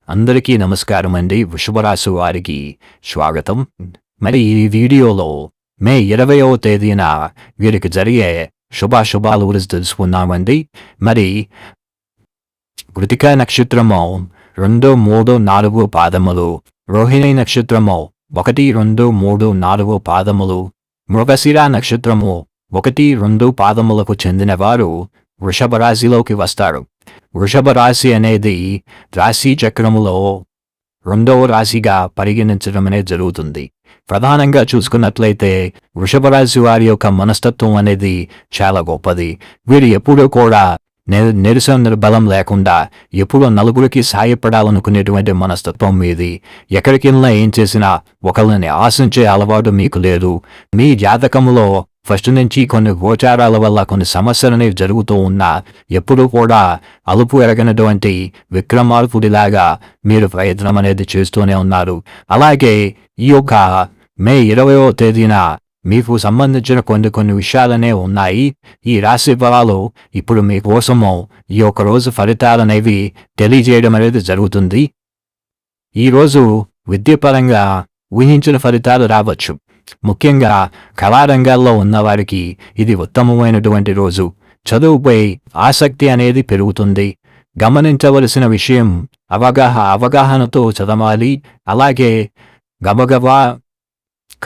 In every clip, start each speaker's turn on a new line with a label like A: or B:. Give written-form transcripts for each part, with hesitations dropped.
A: అందరికీ నమస్కారం అండి. వృషభరాశి వారికి స్వాగతం. మరి ఈ వీడియోలో మే 20వ తేదీన వీరికి జరిగే శుభాశుభాల గురించి తెలుసుకున్నామండి. మరి కృతిక నక్షత్రము 2, 3, 4 పాదములు, రోహిణి నక్షత్రము 1, 2, 3, 4 పాదములు, మృగశిర నక్షత్రము 1, 2 పాదములకు చెందిన వారు వృషభ రాశిలోకి వస్తారు. వృషభ రాశి అనేది రాశి చక్రములో 2వ రాశిగా పరిగణించడం అనేది జరుగుతుంది. ప్రధానంగా చూసుకున్నట్లయితే వృషభ రాశి వారి యొక్క మనస్తత్వం అనేది చాలా గొప్పది. వీరు ఎప్పుడూ కూడా నిరసన బలం లేకుండా ఎప్పుడూ నలుగురికి సాయపడాలనుకునేటువంటి మనస్తత్వం మీది. ఎక్కడికి వెళ్ళినా ఏం చేసినా ఒకళ్ళని ఆశించే అలవాటు మీకు లేదు. మీ జాతకంలో ఫస్ట్ నుంచి కొన్ని గోచారాల వల్ల కొన్ని సమస్యలనేవి జరుగుతూ ఉన్నా ఎప్పుడూ కూడా అలుపు ఎరగనటువంటి విక్రమార్కుడిలాగా మీరు ప్రయత్నం అనేది చేస్తూనే ఉన్నారు. అలాగే ఈ యొక్క మే 20వ తేదీన మీకు సంబంధించిన కొన్ని విషయాలనే ఉన్నాయి. ఈ రాశి ఫలాలు ఇప్పుడు మీకోసము ఈ యొక్క రోజు ఫలితాలనేవి తెలియజేయడం అనేది జరుగుతుంది. ఈరోజు విద్యాపరంగా ఊహించిన ఫలితాలు రావచ్చు. ముఖ్యంగా కళారంగాల్లో ఉన్నవారికి ఇది ఉత్తమమైనటువంటి రోజు. చదువుపై ఆసక్తి అనేది పెరుగుతుంది. గమనించవలసిన విషయం అవగాహనతో చదవాలి. అలాగే గబగబా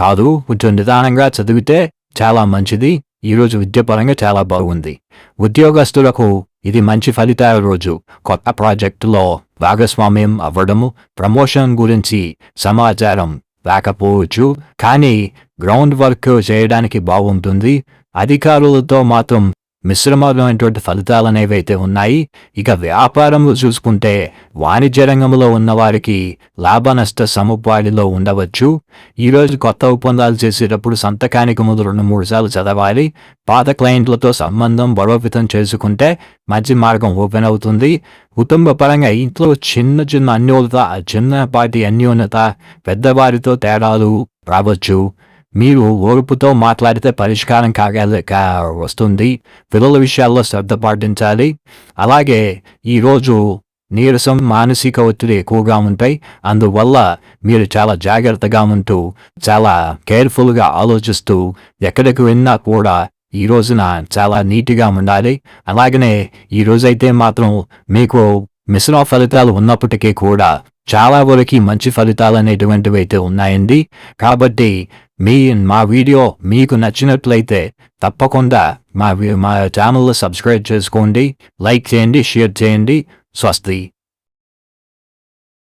A: కాదు, కొంచెం నిదానంగా చదివితే చాలా మంచిది. ఈరోజు విద్యాపరంగా చాలా బాగుంది. ఉద్యోగస్తులకు ఇది మంచి ఫలితాల రోజు. కొత్త ప్రాజెక్టులో భాగస్వామ్యం అవ్వడము, ప్రమోషన్ గురించి సమాచారం రాకపోవచ్చు, కానీ గ్రౌండ్ వర్క్ చేయడానికి బాగుంటుంది. అధికారులతో మాత్రం మిశ్రమమైనటువంటి ఫలితాలు అనేవైతే ఉన్నాయి. ఇక వ్యాపారంలో చూసుకుంటే వాణిజ్య రంగంలో ఉన్నవారికి లాభ నష్ట సముపాడిలో ఉండవచ్చు. ఈరోజు కొత్త ఒప్పందాలు చేసేటప్పుడు సంతకానికి ముందు 2-3 సార్లు చదవాలి. పాత క్లయింట్లతో సంబంధం బలోపేతం చేసుకుంటే మంచి మార్గం ఓపెన్ అవుతుంది. కుటుంబ పరంగా ఇంట్లో చిన్న అన్యోన్యత, చిన్నపాటి అన్యోన్యత, పెద్దవారితో తేడాలు రావచ్చు. మీరు ఓర్పుతో మాట్లాడితే పరిష్కారం వస్తుంది. పిల్లల విషయాల్లో శ్రద్ధ పాటించాలి. అలాగే ఈరోజు నీరసం, మానసిక ఒత్తిడి ఎక్కువగా ఉంటాయి. అందువల్ల మీరు చాలా జాగ్రత్తగా ఉంటూ చాలా కేర్ఫుల్గా ఆలోచిస్తూ ఎక్కడికి వెళ్ళినా కూడా ఈ రోజున చాలా నీట్గా ఉండాలి. అలాగనే ఈ రోజైతే మాత్రం మీకు మిశ్రమ ఫలితాలు ఉన్నప్పటికీ కూడా చాలా వరకు మంచి ఫలితాలు అనేటువంటివి అయితే ఉన్నాయండి. కాబట్టి మా వీడియో మీకు నచ్చినట్లయితే తప్పకుండా మా ఛానల్ సబ్స్క్రైబ్ చేసుకోండి, లైక్ చేయండి, షేర్ చేయండి. స్వస్తి.